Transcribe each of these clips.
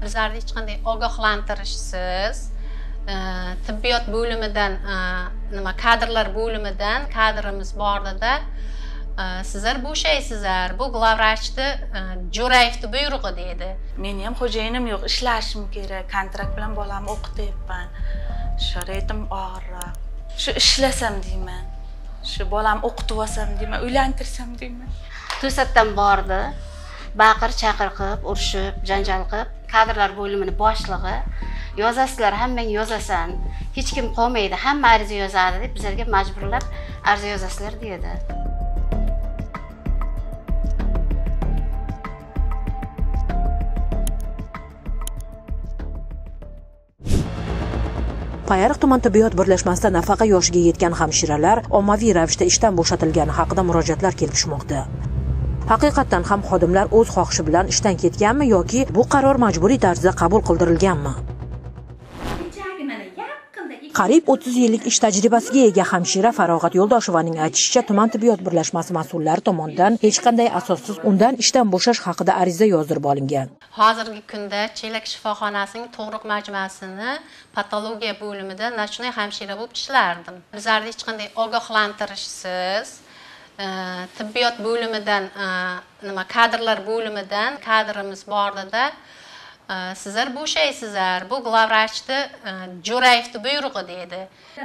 Bizlarda hech qanday ogohlantirishsiz tibbiyot bo'limidan nima kadrlar bo'limidan kadrimiz bordida sizlar bo'shaysizlar. Bu glavvrachni Jo'rayevni buyrug'i dedi. Meni ham xo'jayinim yo'q, ishlashim kerak. Kontrakt bilan bolamni o'qityapman. Sharoitim og'irroq. Shu ishlasam deyman. Shu bolamni o'qitib olsam deyman, uylantirsam deyman. To'satdan bordi. Baqir chaqir qilib, urishib, janjal qilib, kadrlar bo'limining boshlig'i yozasizlar, hammang yozasan. Hech kim qolmaydi, hamma ariza yozadi deb bizlarga majburlab ariza yozasizlar dedi. Payariq tuman tibbiyot birlashmasida nafaqa yoshiga yetgan hamshiralar ommaviy ravishda ishdan bo'shatilgani haqida murojaatlar kelishmoqda. Haqiqatan ham xodimlar o'z xohishi bilan ishdan ketganmi yoki bu qaror majburiy tarzda qabul qildirilganmi? Qariyb 30 yillik ish tajribasiga ega hamshira Farog'at Yo'ldoshevaning aytishicha, tuman tibbiyot birlashmasi mas'ullari tomonidan hech qanday asossiz undan ishdan bo'shash haqida ariza yozdirib olingan. Hozirgi kunda Chelak shifoxonasining tug'ruq majmuasini patologiya bo'limida nochnoy hamshira bo'lib ishlardim. Bizlarda hech qanday ogohlantirishsiz tibbiyot bo'limidan nima kadrlar bo'limidan kadrimiz bordida sizlar bo'shaysizlar. Bu glavvrachni Jo'rayevni buyrug'i dedi.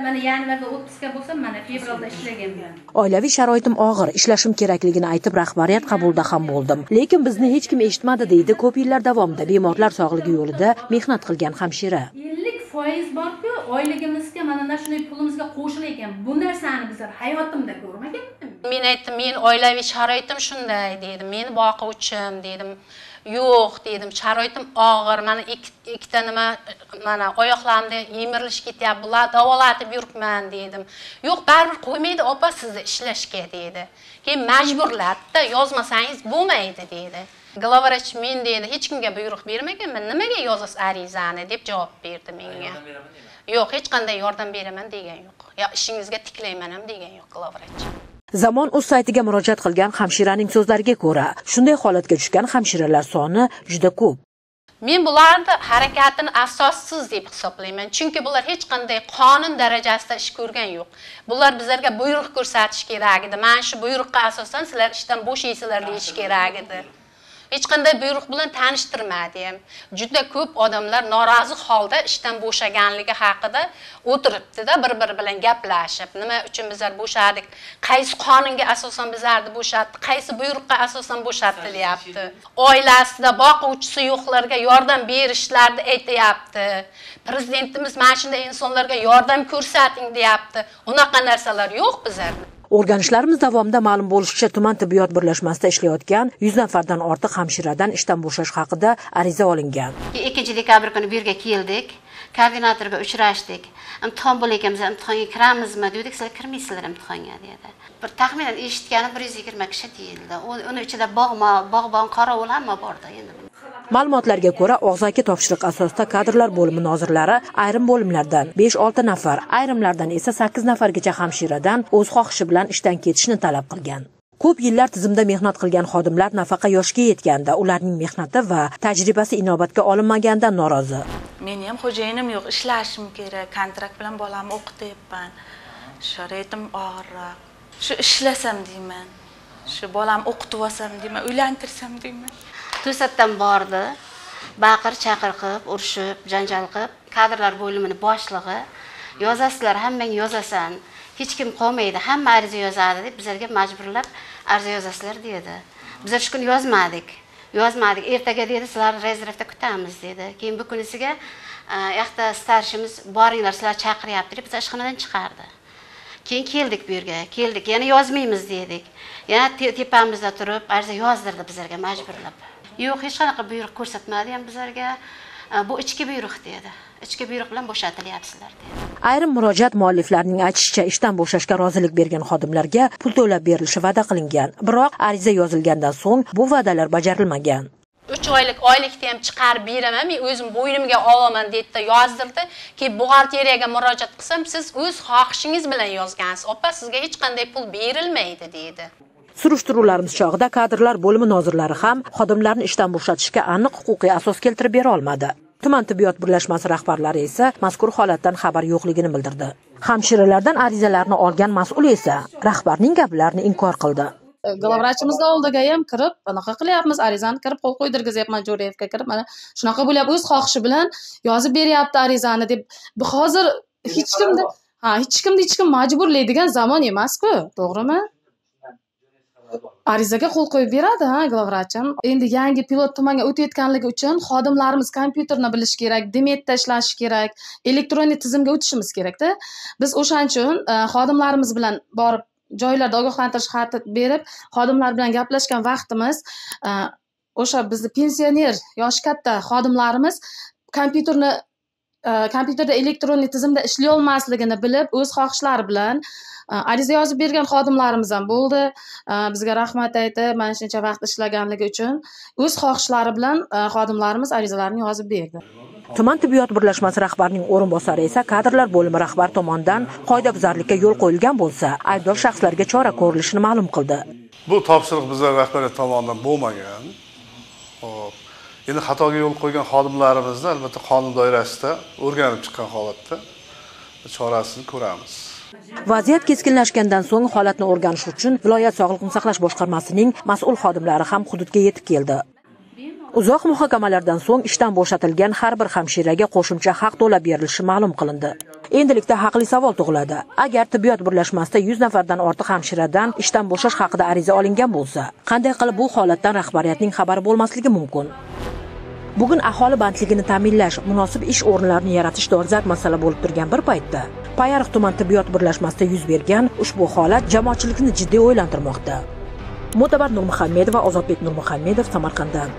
Mana yanvarda otpuska bo'lsam, mana fevralda ishlaganman. Oilaviy sharoitim og'ir, ishlashim kerakligini aytib rahbariyat qabulida ham bo'ldim. Lekin bizni hech kim eshitmadi deydi ko'p yillar davomida bemorlar sog'ligi yo'lida mehnat qilgan hamshira. 50% bor-ku, oyligimizga mana shunday pulimizga qo'shilgan ekan. Bu narsani bizlar hayotimda ko'rmaganman. Men aytdim, men oilaviy sharoitim shunday dedim. Meni boquvchim dedim. Yo'q dedim, sharoitim og'ir. Mana ikkita nima mana oyoqlarimda yemirilish ketyapti. Bular davolatib yuribman dedim. Yo'q, baribir qo'ymaydi opa sizni ishlashga dedi. Keyin majburlatdi, yozmasangiz bo'lmaydi dedi. Glavvrach men dedi, hech kimga buyruq bermaganman, nimaga yozasiz arizani deb javob berdi menga. Yo'q, hech qanday yordam beraman degan yo'q. Yo ishingizga tiklayman ham degan yo'q glavvrach. Zamon o'z saytiga murojaat qilgan hamshiraning so'zlariga ko'ra, shunday holatga tushgan hamshiralar soni juda ko'p. Men bularni harakatini asossiz deb hisoblayman. Chunki bular hech qanday qonun darajasida ish ko'rgan yo'q. Bular bizlarga buyruq ko'rsatish kerak edi. Mana shu buyruqqa asosan sizlar ishdan bo'shaysizlar deyish kerak edi. Hech qanday buyruq bilan tanishtirmadi ham. Juda ko'p odamlar norozi holda ishdan bo'shaganligi haqida o'tiribdi-da, bir-biri bilan gaplashib, nima uchun bizlar bo'shadik, qaysi qonunga asosan bizlarni bo'shatdi, qaysi buyruqqa asosan bo'shatilyapti. Oilasida boquvchisi yo'qlarga yordam berishlarini aytayapti. Prezidentimiz mana shunday insonlarga yordam ko'rsating deyapti. Unaqa narsalar yo'q bizlarda. O'rganishlarimiz davomida ma'lum bo'lishicha, tuman tibbiyot birlashmasida ishlayotgan 100 nafardan ortiq hamshiradan ishdan bo'shash haqida ariza olingan. 2 dekabr kuni bu yerga keldik, koordinatorga uchrashdik. Imtihon bo'layotganmiz, imtihonga kiramizmi dedik, sizlar kirmaysizlar imtihonga dedi. Bir taxminan eshitganim 120 kishi deyildi. Uni ichida bog'bon, qorovul hamma bordi endi. Ma'lumotlarga ko'ra, og'zaki topshiriq asosida kadrlar bo'limi nozirlari ayrim bo'limlardan 5-6 nafar, ayrimlardan esa 8 nafargacha hamshiradan o'z xohishi bilan ishdan ketishni talab qilgan. Ko'p yillar tizimda mehnat qilgan xodimlar nafaqa yoshiga yetganda ularning mehnati va tajribasi inobatga olinmaganidan norozi. Meni ham xo'jayinim yo'q, ishlashim kerak, kontrakt bilan bolamni o'qityapman. Sharoitim og'irroq. Shu ishlasam deyman. Shu bolamni o'qitib olsam deyman, uylantirsam deyman. To'satdan bordi. Baqir chaqir qilib, urishib, janjal qilib, kadrlar bo'limining boshlig'i yozasizlar, hammang yozasan. Hech kim qolmaydi, hamma ariza yozadi deb bizlarga majburlab ariza yozasizlar dedi. Bizlar shu kun yozmadik. Ertaga dedi, sizlar rezervda kutamiz dedi. Keyin bu kunisiga yoqda starshimiz boringlar, sizlar chaqiryapti deb biz ishxonadan chiqardi. Keyin keldik bu yerga, yana yozmaymiz dedik. Yana tepamizda turib ariza yozdirdi bizlarga majburlab. Yo'q, hech qanaqa buyruq ko'rsatmadi ham bizlarga. Bu ichki buyruq dedi. Ichki buyruq bilan bo'shatilyapsizlar dedi. Ayrim murojaat mualliflarining aytishicha, ishdan bo'shashga rozilik bergan xodimlarga pul to'lab berilishi va'da qilingan. Biroq ariza yozilgandan so'ng bu va'dalar bajarilmagan. 3 oylik oylikni ham chiqarib beraman, men o'zim bo'ynimga olaman dedi, yozdirdi. Keyin buxgalteriyaga murojaat qilsam, siz o'z xohishingiz bilan yozgansiz. Opa, sizga hech qanday pul berilmaydi dedi. Surishtiruvlarimiz chog'ida kadrlar bo'limi nozirlari ham xodimlarni ishdan bo'shatishga aniq huquqiy asos keltirib bera olmadi. Tuman tibbiyot birlashmasi rahbarlari esa mazkur holatdan xabar yo'qligini bildirdi. Hamshiralardan arizalarni olgan mas'ul esa rahbarning gaplarini inkor qildi. Glavvrachimizni oldiga ham kirib, anaqa qilyapmiz, arizani kirib qo'l qo'ydirgizyapman Jo'rayevga kirib, mana shunaqa bo'lyapti, o'z xohishi bilan yozib beryapti arizani deb. Hozir hech kim majburlaydigan zamon emas-ku, to'g'rimi? Arizaga qo'l qo'yib beradi, glavvrachim. Endi yangi pilot tumanga o'tayotganligi uchun xodimlarimiz kompyuterni bilishi kerak, demetda ishlashi kerak, elektron tizimga o'tishimiz kerak-da. Biz o'shaning uchun xodimlarimiz bilan borib joylarda ogohlantirish xati berib, xodimlar bilan gaplashgan vaqtimiz o'sha bizni pensioner, yoshi katta xodimlarimiz kompyuterda elektron tizimda ishlay olmasligini bilib, o'z xohishlari bilan ariza yozib bergan xodimlarimiz ham bo'ldi. Bizga rahmat aytib, mana shuncha vaqt ishlaganligi uchun o'z xohishlari bilan xodimlarimiz arizalarini yozib berdi. Tuman tibbiyot birlashmasi rahbarining o'rinbosari esa kadrlar bo'limi rahbar tomonidan qoidabuzarlikka yo'l qo'yilgan bo'lsa, aybdor shaxslarga chora ko'rilishini ma'lum qildi. Bu topshiriq bizlar rahbariyat tomonidan bo'lmagan. Endi xatoga yo'l qo'ygan xodimlarimizni albatta qonun doirasida o'rganib chiqqan holatda chorasini ko'ramiz. Vaziyat keskinlashgandan so'ng holatni o'rganish uchun viloyat sog'liqni saqlash boshqarmasining mas'ul xodimlari ham hududga yetib keldi. Uzoq muhokamalardan so'ng ishdan bo'shatilgan har bir hamshiraga qo'shimcha haq to'lab berilishi ma'lum qilindi. Endilikda haqli savol tug'iladi. Agar tibbiyot birlashmasida 100 nafardan ortiq hamshiradan ishdan bo'shash haqida ariza olingan bo'lsa, qanday qilib bu holatdan rahbariyatning xabari bo'lmasligi mumkin? Bugun aholi bandligini ta'minlash, munosib ish o'rinlarini yaratish dolzarb masala bo'lib turgan bir paytda Payariq tuman tibbiyot birlashmasida yuz bergan ushbu holat jamoatchilikni jiddiy o'ylantirmoqda. Mo'tabar Nurmuhammedova, Ozodbek Nurmuhammedov, Samarqanddan.